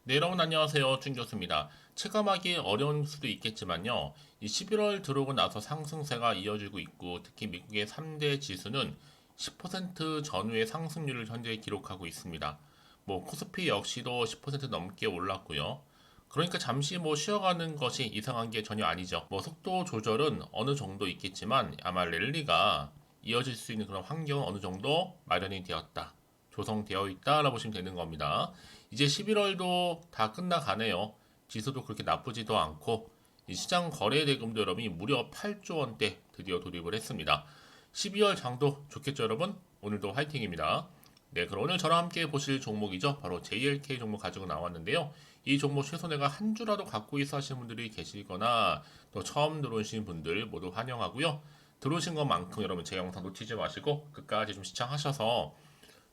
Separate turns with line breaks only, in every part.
네, 여러분 안녕하세요. 준 교수입니다. 체감하기 어려운 수도 있겠지만요. 이 11월 들어오고 나서 상승세가 이어지고 있고, 특히 미국의 3대 지수는 10% 전후의 상승률을 현재 기록하고 있습니다. 코스피 역시도 10% 넘게 올랐고요. 그러니까 잠시 쉬어가는 것이 이상한 게 전혀 아니죠. 속도 조절은 어느 정도 있겠지만 아마 랠리가 이어질 수 있는 그런 환경은 어느 정도 마련이 되었다. 조성되어 있다라고 보시면 되는 겁니다. 이제 11월도 다 끝나가네요. 지수도 그렇게 나쁘지도 않고 이 시장 거래 대금도 여러분이 무려 8조 원대 드디어 돌입을 했습니다. 12월 장도 좋겠죠, 여러분? 오늘도 화이팅입니다. 네, 그럼 오늘 저랑 함께 보실 종목이죠. 바로 JLK 종목 가지고 나왔는데요. 이 종목 최소 내가 한 주라도 갖고 있어 하시는 분들이 계시거나 또 처음 들어오신 분들 모두 환영하고요. 들어오신 것만큼 여러분 제 영상 놓치지 마시고 끝까지 좀 시청하셔서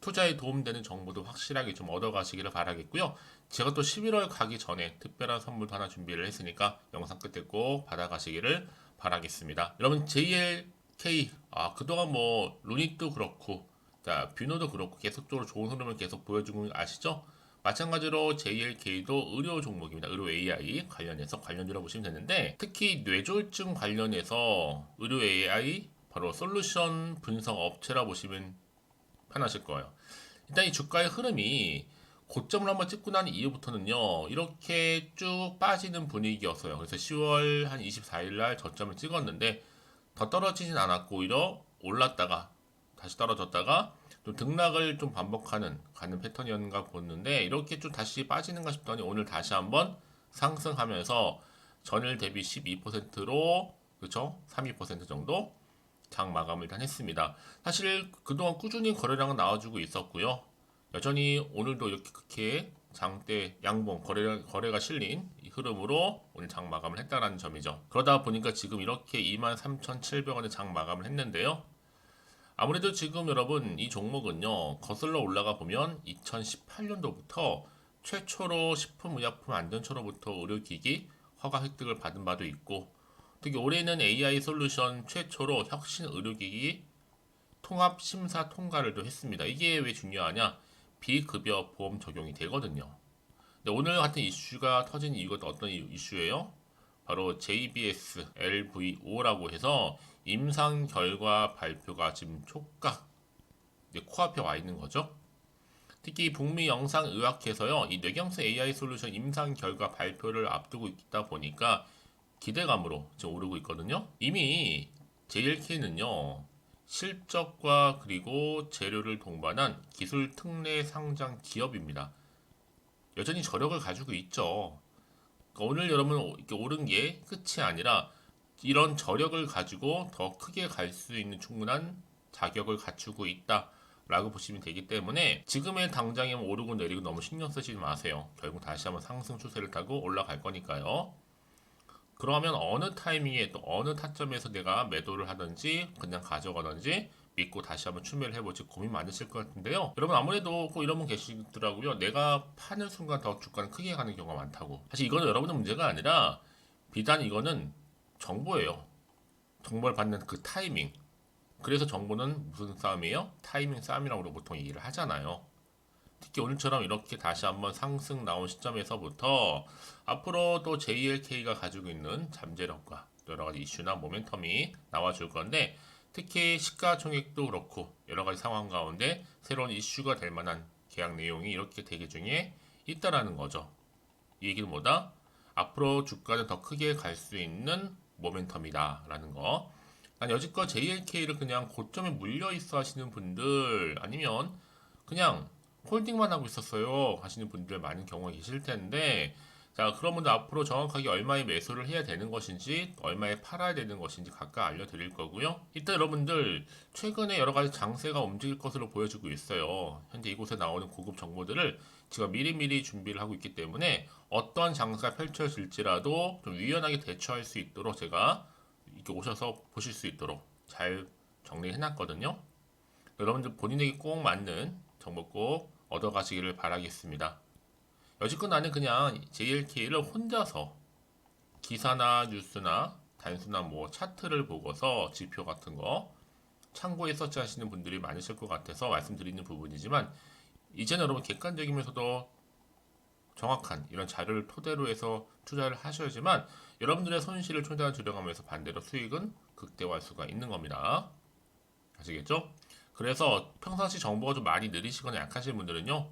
투자에 도움되는 정보도 확실하게 좀 얻어가시기를 바라겠고요. 제가 또 11월 가기 전에 특별한 선물도 하나 준비를 했으니까 영상 끝에 꼭 받아가시기를 바라겠습니다. 여러분 JLK 그동안 루닛도 그렇고 자 뷰노도 그렇고 계속적으로 좋은 흐름을 계속 보여주고 있는 거 아시죠? 마찬가지로 JLK도 의료 종목입니다. 의료 AI 관련해서 관련주라고 보시면 되는데 특히 뇌졸중 관련해서 의료 AI 바로 솔루션 분석 업체라 보시면 편하실 거예요. 일단 이 주가의 흐름이 고점을 한번 찍고 난 이후부터는요, 이렇게 쭉 빠지는 분위기였어요. 그래서 10월 한 24일 날 저점을 찍었는데, 더 떨어지진 않았고, 오히려 올랐다가, 다시 떨어졌다가, 좀 등락을 좀 반복하는, 가는 패턴이었는가 보는데, 이렇게 좀 다시 빠지는가 싶더니, 오늘 다시 한번 상승하면서, 전일 대비 12%로, 그쵸? 32% 정도 장 마감을 일단 했습니다. 사실 그동안 꾸준히 거래량은 나와주고 있었고요. 여전히 오늘도 이렇게 그렇게 장대 양봉 거래가 실린 이 흐름으로 오늘 장 마감을 했다는 점이죠. 그러다 보니까 지금 이렇게 23,700원에 장 마감을 했는데요. 아무래도 지금 여러분 이 종목은요 거슬러 올라가 보면 2018년도부터 최초로 식품의약품 안전처로부터 의료기기 허가 획득을 받은 바도 있고 특히 올해는 AI 솔루션 최초로 혁신 의료기기 통합 심사 통과를 또 했습니다. 이게 왜 중요하냐? 비급여 보험 적용이 되거든요. 근데 오늘 같은 이슈가 터진 이유가 어떤 이슈예요? 바로 JBS LVO라고 해서 임상 결과 발표가 지금 촉각 이제 코앞에 와 있는 거죠. 특히 북미 영상의학회에서요, 이 뇌경색 AI 솔루션 임상 결과 발표를 앞두고 있다 보니까 기대감으로 지금 오르고 있거든요. 이미 JLK는요, 실적과 그리고 재료를 동반한 기술 특례 상장 기업입니다. 여전히 저력을 가지고 있죠. 그러니까 오늘 여러분 이렇게 오른 게 끝이 아니라 이런 저력을 가지고 더 크게 갈 수 있는 충분한 자격을 갖추고 있다. 라고 보시면 되기 때문에 지금의 당장에 오르고 내리고 너무 신경 쓰지 마세요. 결국 다시 한번 상승 추세를 타고 올라갈 거니까요. 그러면 어느 타이밍에 또 어느 타점에서 내가 매도를 하든지 그냥 가져가든지 믿고 다시 한번 추매를 해볼지 고민 많으실 것 같은데요. 여러분 아무래도 꼭 이런 분 계시더라고요. 내가 파는 순간 더 주가는 크게 가는 경우가 많다고. 사실 이거는 여러분의 문제가 아니라 비단 이거는 정보예요. 정보를 받는 그 타이밍. 그래서 정보는 무슨 싸움이에요? 타이밍 싸움이라고 보통 얘기를 하잖아요. 특히 오늘처럼 이렇게 다시 한번 상승 나온 시점에서부터 앞으로 또 JLK가 가지고 있는 잠재력과 여러 가지 이슈나 모멘텀이 나와줄 건데 특히 시가총액도 그렇고 여러 가지 상황 가운데 새로운 이슈가 될 만한 계약 내용이 이렇게 대기 중에 있다라는 거죠. 이 얘기는 뭐다? 앞으로 주가는 더 크게 갈 수 있는 모멘텀이다라는 거. 난 여지껏 JLK를 그냥 고점에 물려 있어 하시는 분들 아니면 그냥 홀딩만 하고 있었어요 하시는 분들 많은 경우가 계실 텐데 자 그런 분들 앞으로 정확하게 얼마에 매수를 해야 되는 것인지 얼마에 팔아야 되는 것인지 각각 알려드릴 거고요. 이때 여러분들 최근에 여러 가지 장세가 움직일 것으로 보여지고 있어요. 현재 이곳에 나오는 고급 정보들을 제가 미리미리 준비를 하고 있기 때문에 어떤 장세가 펼쳐질지라도 좀 유연하게 대처할 수 있도록 제가 이렇게 오셔서 보실 수 있도록 잘 정리해 놨거든요. 여러분들 본인에게 꼭 맞는 정보 꼭 얻어가시기를 바라겠습니다. 여지껏 나는 그냥 JLK를 혼자서 기사나 뉴스나 단순한 차트를 보고서 지표 같은 거 참고해 서치 하시는 분들이 많으실 것 같아서 말씀드리는 부분이지만 이제는 여러분 객관적이면서도 정확한 이런 자료를 토대로 해서 투자를 하셔야지만 여러분들의 손실을 최대한 줄여가면서 반대로 수익은 극대화할 수가 있는 겁니다. 아시겠죠? 그래서 평상시 정보가 좀 많이 느리시거나 약하신 분들은요,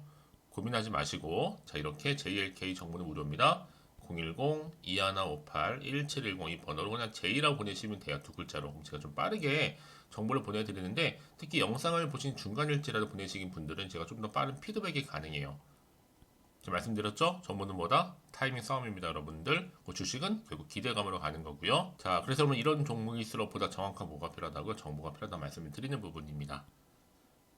고민하지 마시고, 자, 이렇게 JLK 정보는 무료입니다. 010-2158-1710 이 번호로 그냥 J라고 보내시면 돼요. 두 글자로. 그럼 제가 좀 빠르게 정보를 보내드리는데, 특히 영상을 보신 중간일지라도 보내시긴 분들은 제가 좀 더 빠른 피드백이 가능해요. 제가 말씀드렸죠? 정보는 뭐다? 타이밍 싸움입니다, 여러분들. 그 주식은 결국 기대감으로 가는 거고요. 자, 그래서 여러분 이런 종목일수록 보다 정확한 뭐가 필요하다고요? 정보가 필요하다 말씀을 드리는 부분입니다.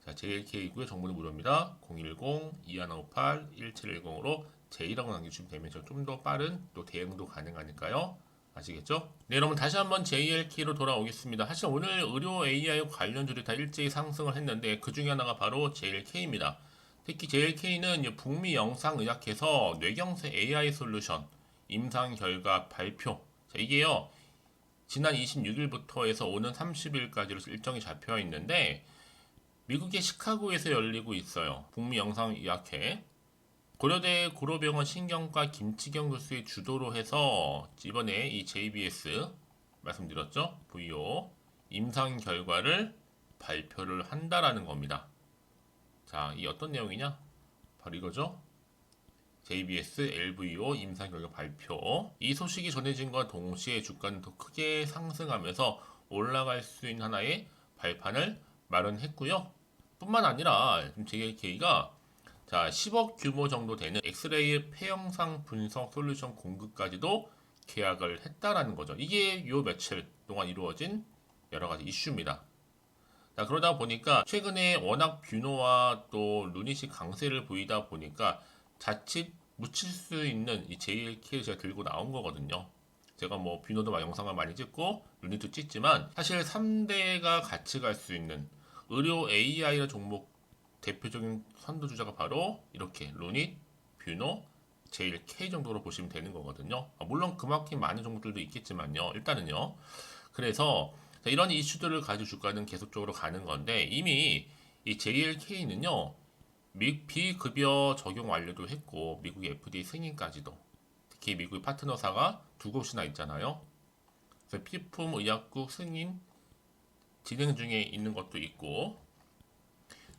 자, JLK이고요. 정보는 무료입니다. 010-2158-1710으로 J라고 남겨주시면 되면 좀 더 빠른 또 대응도 가능하니까요. 아시겠죠? 네, 여러분 다시 한번 JLK로 돌아오겠습니다. 사실 오늘 의료 AI 관련주들이 다 일제히 상승을 했는데 그 중에 하나가 바로 JLK입니다. 특히 JLK는 북미 영상의학회에서 뇌경색 AI 솔루션 임상 결과 발표. 자, 이게요. 지난 26일부터 해서 오는 30일까지로 일정이 잡혀 있는데 미국의 시카고에서 열리고 있어요. 북미 영상의학회. 고려대 고려병원 신경과 김치경 교수의 주도로 해서 이번에 이 JBS 말씀드렸죠? VO 임상 결과를 발표를 한다라는 겁니다. 자, 이 어떤 내용이냐? 바로 이거죠. JBS LVO 임상 결과 발표. 이 소식이 전해진과 동시에 주가는 더 크게 상승하면서 올라갈 수 있는 하나의 발판을 마련했고요. 뿐만 아니라 JLK가 자, 10억 규모 정도 되는 엑스레이 폐영상 분석 솔루션 공급까지도 계약을 했다라는 거죠. 이게 요 며칠 동안 이루어진 여러 가지 이슈입니다. 자, 그러다 보니까 최근에 워낙 뷰노와 또 루닛이 강세를 보이다 보니까 자칫 묻힐 수 있는 이 JLK를 제가 들고 나온 거거든요. 제가 뭐 뷰노도 영상을 많이 찍고 루닛도 찍지만 사실 3대가 같이 갈 수 있는 의료 AI라 종목 대표적인 선두주자가 바로 이렇게 루닛, 뷰노, JLK 정도로 보시면 되는 거거든요. 물론 그만큼 많은 종목들도 있겠지만요. 일단은요. 그래서 이런 이슈들을 가지고 주가는 계속적으로 가는 건데 이미 이 JLK는요. 비급여 적용 완료도 했고 미국의 FDA 승인까지도 특히 미국의 파트너사가 두 곳이나 있잖아요. 그래서 피품의약국 승인 진행 중에 있는 것도 있고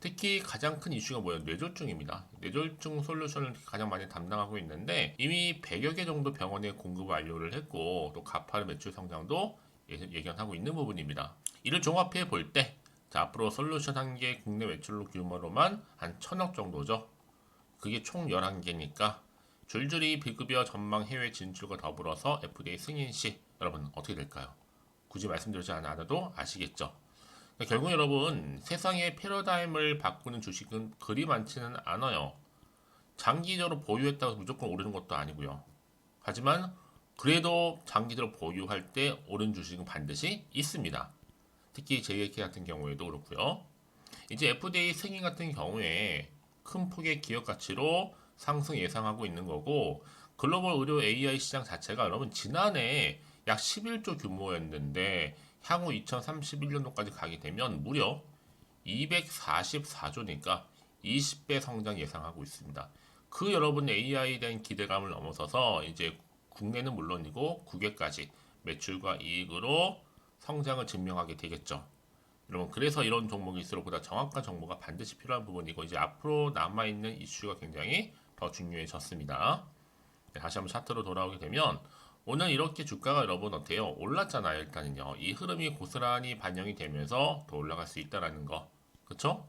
특히 가장 큰 이슈가 뭐예요? 뇌졸중입니다. 뇌졸중 솔루션을 가장 많이 담당하고 있는데 이미 100여 개 정도 병원에 공급 완료를 했고 또 가파른 매출 성장도 예견하고 있는 부분입니다. 이를 종합해 볼 때 앞으로 솔루션 한 개 국내 매출 규모로만 한 1000억 정도죠. 그게 총 11개니까 줄줄이 비급여 전망 해외 진출과 더불어서 FDA 승인 시 여러분 어떻게 될까요? 굳이 말씀드리지 않아도 아시겠죠? 결국 여러분 세상의 패러다임을 바꾸는 주식은 그리 많지는 않아요. 장기적으로 보유했다고 무조건 오르는 것도 아니고요. 하지만 그래도 장기적으로 보유할 때 오른 주식은 반드시 있습니다. 특히 JLK 같은 경우에도 그렇고요. 이제 FDA 승인 같은 경우에 큰 폭의 기업 가치로 상승 예상하고 있는 거고 글로벌 의료 AI 시장 자체가 여러분 지난해 약 11조 규모였는데 향후 2031년도까지 가게 되면 무려 244조니까 20배 성장 예상하고 있습니다. 그 여러분 AI에 대한 기대감을 넘어서서 이제 국내는 물론이고 국외까지 매출과 이익으로 성장을 증명하게 되겠죠. 여러분 그래서 이런 종목일수록 보다 정확한 정보가 반드시 필요한 부분이고 이제 앞으로 남아있는 이슈가 굉장히 더 중요해졌습니다. 네, 다시 한번 차트로 돌아오게 되면 오늘 이렇게 주가가 여러분 어때요? 올랐잖아요. 일단은요. 이 흐름이 고스란히 반영이 되면서 더 올라갈 수 있다라는 거. 그쵸?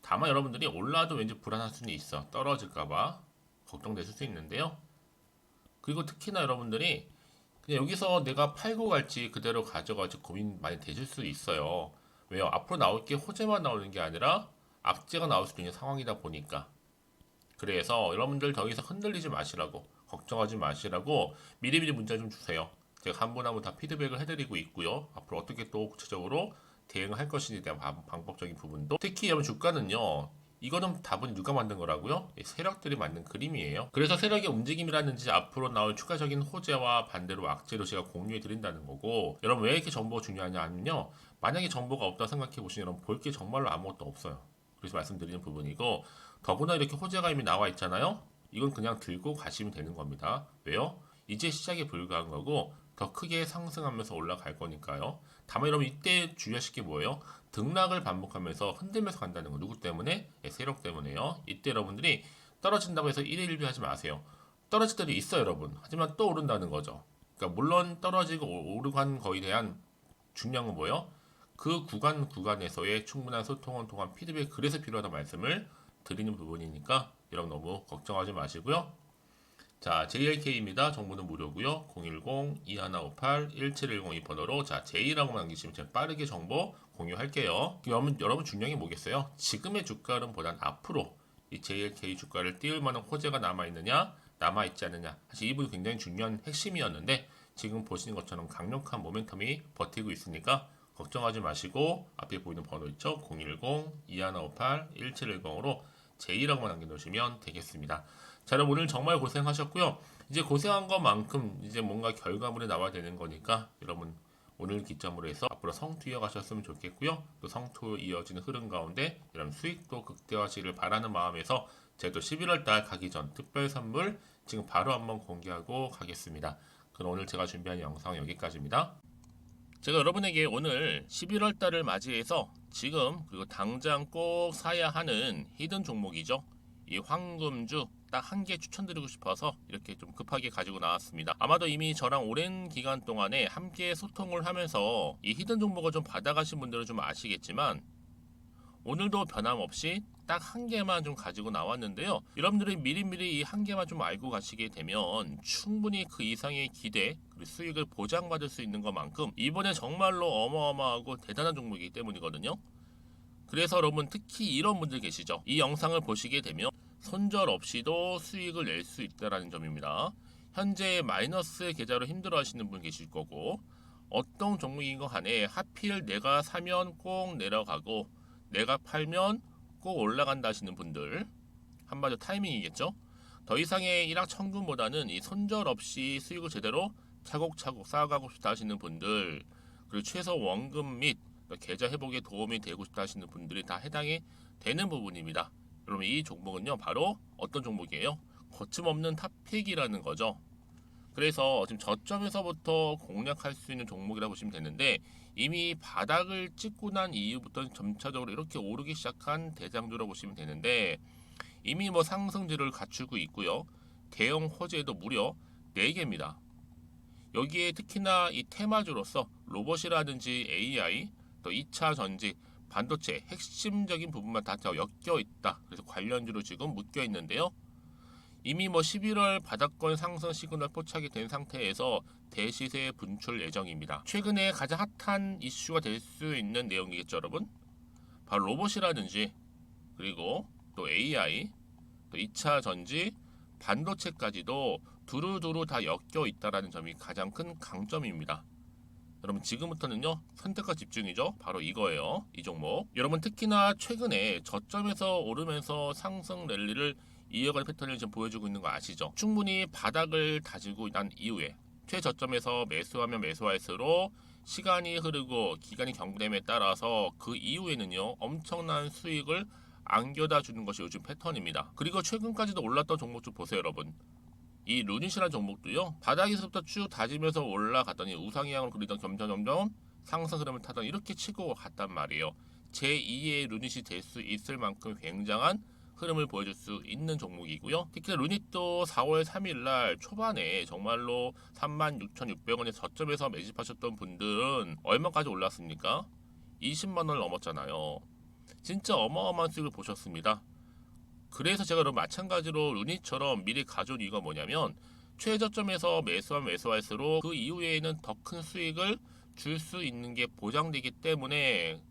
다만 여러분들이 올라도 왠지 불안할 수는 있어. 떨어질까봐 걱정되실 수 있는데요. 그리고 특히나 여러분들이 그냥 여기서 내가 팔고 갈지 그대로 가져갈지 고민 많이 되실 수 있어요. 왜요? 앞으로 나올 게 호재만 나오는 게 아니라 악재가 나올 수도 있는 상황이다 보니까. 그래서 여러분들 더 이상 흔들리지 마시라고 걱정하지 마시라고 미리미리 문자 좀 주세요. 제가 한 분 한 분 다 피드백을 해드리고 있고요. 앞으로 어떻게 또 구체적으로 대응할 것인지에 대한 방법적인 부분도 특히 여러분 주가는요. 이거는 답은 누가 만든 거라고요? 세력들이 만든 그림이에요. 그래서 세력의 움직임이라든지 앞으로 나올 추가적인 호재와 반대로 악재로 제가 공유해 드린다는 거고 여러분 왜 이렇게 정보가 중요하냐 하면요. 만약에 정보가 없다 생각해 보시면 여러분 볼 게 정말로 아무것도 없어요. 그래서 말씀드리는 부분이고 더구나 이렇게 호재가 이미 나와 있잖아요. 이건 그냥 들고 가시면 되는 겁니다. 왜요? 이제 시작에 불과한 거고 더 크게 상승하면서 올라갈 거니까요. 다만 여러분 이때 주의하실 게 뭐예요? 등락을 반복하면서 흔들면서 간다는 거. 누구 때문에? 세력 때문에요. 이때 여러분들이 떨어진다고 해서 1일 1비 하지 마세요. 떨어질 때도 있어요, 여러분. 하지만 또 오른다는 거죠. 그러니까 물론 떨어지고 오르고 한 거에 대한 중요한 건 뭐예요? 그 구간에서의 충분한 소통을 통한 피드백, 그래서 필요하다는 말씀을 드리는 부분이니까 여러분 너무 걱정하지 마시고요. 자, JLK입니다. 정보는 무료고요. 010-2158-1710 이 번호로 자, J라고 남기시면 제가 빠르게 정보 공유할게요. 여러분 중요한 게 뭐겠어요? 지금의 주가 흐름보단 앞으로 이 JLK 주가를 띄울 만한 호재가 남아있느냐, 남아있지 않느냐. 사실 이 부분이 굉장히 중요한 핵심이었는데 지금 보시는 것처럼 강력한 모멘텀이 버티고 있으니까 걱정하지 마시고 앞에 보이는 번호 있죠? 010-2158-1710으로 J라고 남겨놓으시면 되겠습니다. 자, 여러분 오늘 정말 고생하셨고요. 이제 고생한 것만큼 이제 뭔가 결과물이 나와야 되는 거니까 여러분 오늘 기점으로 해서 앞으로 성투 이어가셨으면 좋겠고요. 또 성투 이어지는 흐름 가운데 여러분 수익도 극대화하시기를 바라는 마음에서 제가 또 11월 달 가기 전 특별 선물 지금 바로 한번 공개하고 가겠습니다. 그럼 오늘 제가 준비한 영상 여기까지입니다. 제가 여러분에게 오늘 11월 달을 맞이해서 지금 그리고 당장 꼭 사야 하는 히든 종목이죠. 이 황금주 딱 한 개 추천드리고 싶어서 이렇게 좀 급하게 가지고 나왔습니다. 아마도 이미 저랑 오랜 기간 동안에 함께 소통을 하면서 이 히든 종목을 좀 받아가신 분들은 좀 아시겠지만 오늘도 변함없이 딱 한 개만 좀 가지고 나왔는데요. 여러분들이 미리미리 이 한 개만 좀 알고 가시게 되면 충분히 그 이상의 기대 그리고 수익을 보장받을 수 있는 것만큼 이번에 정말로 어마어마하고 대단한 종목이기 때문이거든요. 그래서 여러분 특히 이런 분들 계시죠. 이 영상을 보시게 되면 손절 없이도 수익을 낼 수 있다는 점입니다. 현재 마이너스 계좌로 힘들어 하시는 분 계실 거고 어떤 종목인 거 간에 하필 내가 사면 꼭 내려가고 내가 팔면 꼭 올라간다 하시는 분들 한마디로 타이밍이겠죠. 더 이상의 일확천금보다는 이 손절 없이 수익을 제대로 차곡차곡 쌓아가고 싶다 하시는 분들 그리고 최소 원금 및 계좌 회복에 도움이 되고 싶다 하시는 분들이 다 해당이 되는 부분입니다. 여러분 이 종목은요 바로 어떤 종목이에요? 거침없는 탑픽이라는 거죠. 그래서 지금 저점에서부터 공략할 수 있는 종목이라고 보시면 되는데 이미 바닥을 찍고 난 이후부터 점차적으로 이렇게 오르기 시작한 대장주라고 보시면 되는데 이미 뭐 상승지를 갖추고 있고요. 대형 호재도 무려 4개입니다. 여기에 특히나 이 테마주로서 로봇이라든지 AI, 또 2차 전지, 반도체 핵심적인 부분만 다 엮여 있다. 그래서 관련주로 지금 묶여 있는데요. 이미 뭐 11월 바닥권 상승 시그널 포착이 된 상태에서 대시세 분출 예정입니다. 최근에 가장 핫한 이슈가 될 수 있는 내용이겠죠, 여러분? 바로 로봇이라든지 그리고 또 AI, 또 2차 전지, 반도체까지도 두루두루 다 엮여 있다라는 점이 가장 큰 강점입니다. 여러분 지금부터는요 선택과 집중이죠. 바로 이거예요. 이 종목. 여러분 특히나 최근에 저점에서 오르면서 상승 랠리를 이어가는 패턴을 지금 보여주고 있는 거 아시죠? 충분히 바닥을 다지고 난 이후에 최저점에서 매수하면 매수할수록 시간이 흐르고 기간이 경과됨에 따라서 그 이후에는요 엄청난 수익을 안겨다 주는 것이 요즘 패턴입니다. 그리고 최근까지도 올랐던 종목 좀 보세요, 여러분. 이 루닛이라는 종목도요 바닥에서부터 쭉 다지면서 올라갔더니 우상향을 그리던 점점 상승 흐름을 타던 이렇게 치고 갔단 말이에요. 제2의 루닛이 될 수 있을 만큼 굉장한 흐름을 보여줄 수 있는 종목이고요. 특히 루닛도 4월 3일날 초반에 정말로 36,600원의 저점에서 매집하셨던 분들은 얼마까지 올랐습니까? 20만원을 넘었잖아요. 진짜 어마어마한 수익을 보셨습니다. 그래서 제가 그럼 마찬가지로 루닛처럼 미리 가져온 이유가 뭐냐면 최저점에서 매수하면 매수할수록 그 이후에는 더 큰 수익을 줄 수 있는 게 보장되기 때문에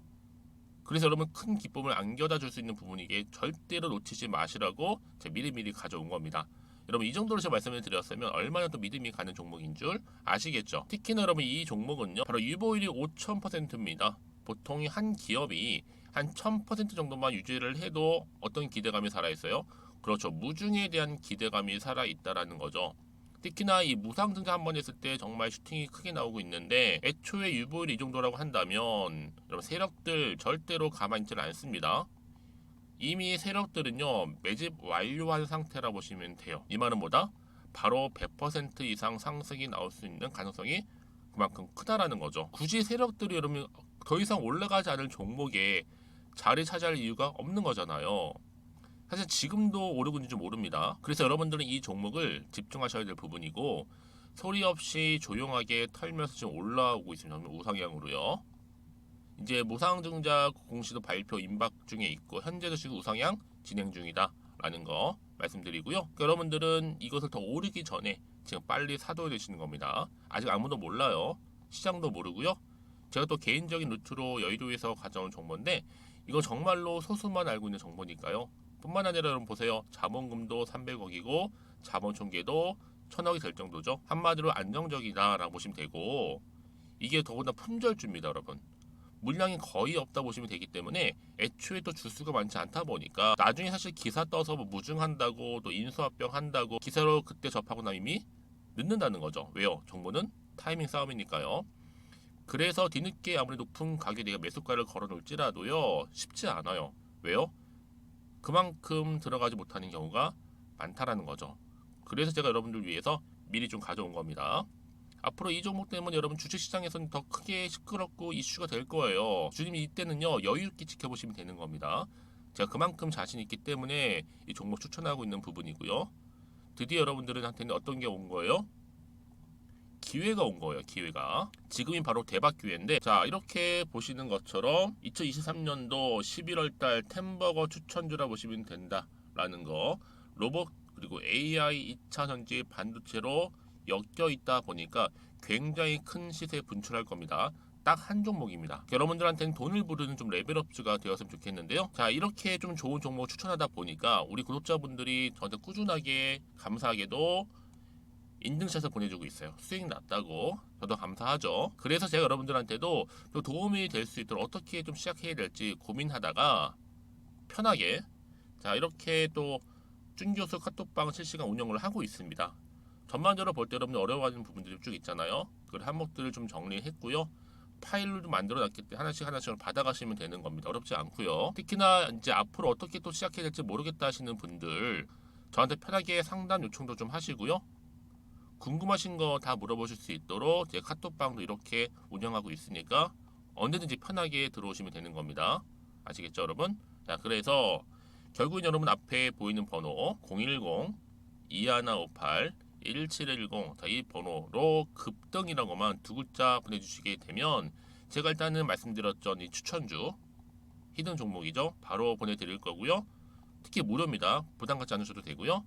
그래서 여러분 큰 기쁨을 안겨다 줄 수 있는 부분이기에 절대로 놓치지 마시라고 제가 미리미리 가져온 겁니다. 여러분 이 정도로 제가 말씀을 드렸으면 얼마나 또 믿음이 가는 종목인 줄 아시겠죠? 특히나 여러분 이 종목은요 바로 유보율이 5000%입니다. 보통 한 기업이 한 1000% 정도만 유지를 해도 어떤 기대감이 살아있어요? 그렇죠. 무중에 대한 기대감이 살아있다라는 거죠. 특히나 이 무상증자 한 번 했을 때 정말 슈팅이 크게 나오고 있는데 애초에 유보율이 이 정도라고 한다면 여러분 세력들 절대로 가만히 있지는 않습니다. 이미 세력들은요 매집 완료한 상태라 보시면 돼요. 이 말은 뭐다? 바로 100% 이상 상승이 나올 수 있는 가능성이 그만큼 크다라는 거죠. 굳이 세력들이 여러분 더 이상 올라가지 않을 종목에 자리 차지할 이유가 없는 거잖아요. 사실 지금도 오르고 있는지 모릅니다. 그래서 여러분들은 이 종목을 집중하셔야 될 부분이고, 소리 없이 조용하게 털면서 지금 올라오고 있습니다. 우상향으로요. 이제 무상증자 공시도 발표 임박 중에 있고 현재도 지금 우상향 진행 중이다 라는 거 말씀드리고요. 그러니까 여러분들은 이것을 더 오르기 전에 지금 빨리 사둬야 되시는 겁니다. 아직 아무도 몰라요. 시장도 모르고요. 제가 또 개인적인 루트로 여의도에서 가져온 정보인데 이거 정말로 소수만 알고 있는 정보니까요. 뿐만 아니라 여러분 보세요. 자본금도 300억이고 자본 총계도 1000억이 될 정도죠. 한마디로 안정적이다라고 보시면 되고, 이게 더구나 품절주입니다, 여러분. 물량이 거의 없다 보시면 되기 때문에 애초에 또 주수가 많지 않다 보니까 나중에 사실 기사 떠서 뭐 무증한다고 또 인수합병 한다고 기사로 그때 접하고 나면 이미 늦는다는 거죠. 왜요? 정보는 타이밍 싸움이니까요. 그래서 뒤늦게 아무리 높은 가격에 내가 매수가를 걸어 놓을지라도요 쉽지 않아요. 왜요? 그만큼 들어가지 못하는 경우가 많다라는 거죠. 그래서 제가 여러분들 위해서 미리 좀 가져온 겁니다. 앞으로 이 종목 때문에 여러분 주식시장에서는 더 크게 시끄럽고 이슈가 될 거예요. 주님이 이때는요 여유 있게 지켜보시면 되는 겁니다. 제가 그만큼 자신 있기 때문에 이 종목 추천하고 있는 부분이고요. 드디어 여러분들한테는 어떤 게 온 거예요? 기회가 온 거예요. 기회가. 지금이 바로 대박 기회인데, 자 이렇게 보시는 것처럼 2023년도 11월달 템버거 추천주라 보시면 된다라는 거. 로봇 그리고 AI 2차 전지 반도체로 엮여 있다 보니까 굉장히 큰 시세 분출할 겁니다. 딱 한 종목입니다. 여러분들한테는 돈을 부르는 좀 레벨업주가 되었으면 좋겠는데요. 자 이렇게 좀 좋은 종목 추천하다 보니까 우리 구독자분들이 저한테 꾸준하게 감사하게도 인증샷을 보내주고 있어요. 수익 났다고. 저도 감사하죠. 그래서 제가 여러분들한테도 또 도움이 될 수 있도록 어떻게 좀 시작해야 될지 고민하다가 편하게, 자 이렇게 또 준교수 카톡방 실시간 운영을 하고 있습니다. 전반적으로 볼 때 여러분들 어려워하는 부분들이 쭉 있잖아요. 그 항목들을 좀 정리했고요. 파일로 좀 만들어 놨기 때문에 하나씩 하나씩 받아가시면 되는 겁니다. 어렵지 않고요. 특히나 이제 앞으로 어떻게 또 시작해야 될지 모르겠다 하시는 분들 저한테 편하게 상담 요청도 좀 하시고요. 궁금하신 거 다 물어보실 수 있도록 제 카톡방도 이렇게 운영하고 있으니까 언제든지 편하게 들어오시면 되는 겁니다. 아시겠죠, 여러분? 자, 그래서 결국은 여러분 앞에 보이는 번호 010-2158-1710, 자, 이 번호로 급등이라고만 두 글자 보내주시게 되면 제가 일단은 말씀드렸죠, 이 추천주 히든 종목이죠. 바로 보내드릴 거고요. 특히 무료입니다. 부담 갖지 않으셔도 되고요.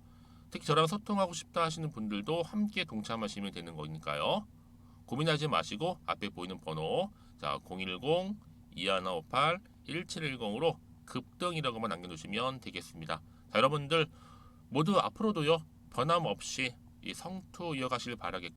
특히 저랑 소통하고 싶다 하시는 분들도 함께 동참하시면 되는 거니까요. 고민하지 마시고 앞에 보이는 번호, 자 010-2158-1710으로 급등이라고만 남겨주시면 되겠습니다. 자, 여러분들 모두 앞으로도요 변함없이 이 성투 이어가시길 바라겠고